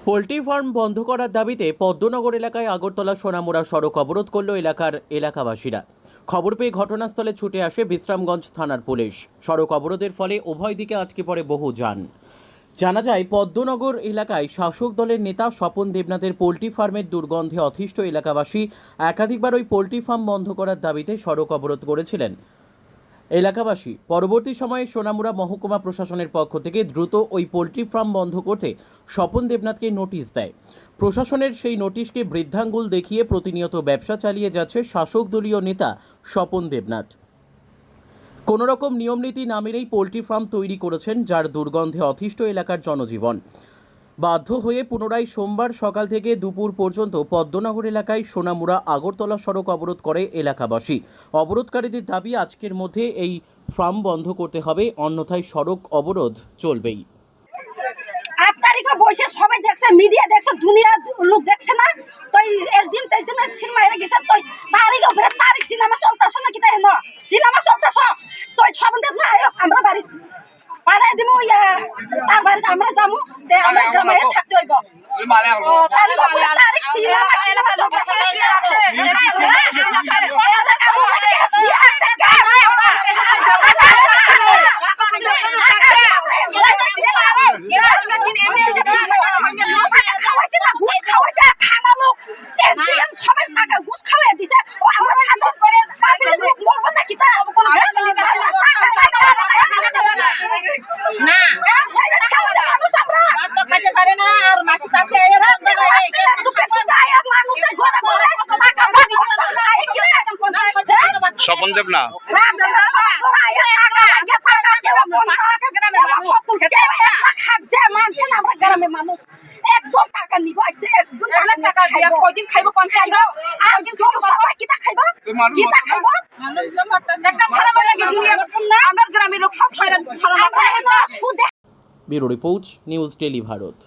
Poultry farm বন্ধ করার দাবিতে পদ্মনগর এলাকায় আগরতলা সোনামুড়া সড়ক অবরোধ করল এলাকাবাসীরা। খবর পেয়ে ঘটনাস্থলে ছুটে আসে বিশ্রামগঞ্জ থানার পুলিশ। সড়ক অবরোধের ফলে উভয় দিকে আটকে পড়ে বহু যান। জানা যায়, পদ্মনগর এলাকায় শাসক দলের নেতা স্বপন দেবনাথের পোল্ট্রি ফার্মের দুর্গন্ধে অতিষ্ঠ এলাকাবাসী একাধিকবার ওই পোল্ট্রি ফার্ম বন্ধ করার দাবিতে সড়ক অবরোধ করেছিলেন এলাকাবাসী। পরবর্তী সময়ে সোনামুড়া মহকুমা প্রশাসনের পক্ষ থেকে দ্রুত ওই পোল্ট্রি ফার্ম বন্ধ করতে স্বপন দেবনাথকে নোটিশ দেয়। প্রশাসনের সেই নোটিশকে বৃদ্ধাঙ্গুল দেখিয়ে প্রতিনিয়ত ব্যবসা চালিয়ে যাচ্ছে শাসক দলীয় নেতা স্বপন দেবনাথ। কোনো রকম নিয়মনীতি না মেনেই পোল্ট্রি ফার্ম তৈরি করেছেন, যার দুর্গন্ধে অতিষ্ঠ এলাকার জনজীবন। বাধ্য হয়ে পুনরায় সোমবার সকাল থেকে দুপুর পর্যন্ত পদ্মনগর এলাকায় সোনামুড়া আগরতলা সড়ক অবরোধ করে এলাকাবাসী। অবরোধকারীদের দাবি, আজকের মধ্যে এই ফার্ম বন্ধ করতে হবে, অন্যথায় সড়ক অবরোধ চলবেই। 8 তারিখে বসে সবাই দেখছে, মিডিয়া দেখছে, দুনিয়া লোক দেখছে না। তো এসডিএম তেসডিএম সিনেমা এর গেছে, তো তারিখে উপরে তারিখ সিনেমা চলতেছ না, কিতা হেন সিনেমা চলতেছ। তো সবাই দেব না, আমরা বাড়ি পাড়ায় দিব, তার বাড়িতে আমরা যাবো, আমরা গ্রামে থাকতে হইব। তারিখ উপরে তারিখ সিনেমা চলতেছ না, স্বপন দেব না গ্রামের মানুষ একজন টাকা নিব, একজন টাকা খাইব, কয়দিন খাইব, কোন খাইব, আর দিন সবাই কিটা খাইব, কিটা খাইব। একটা ভালো লাগে দুনিয়া না, আমরা গ্রামের লোক সব খাইরা। Bureau report, news tele Bharat.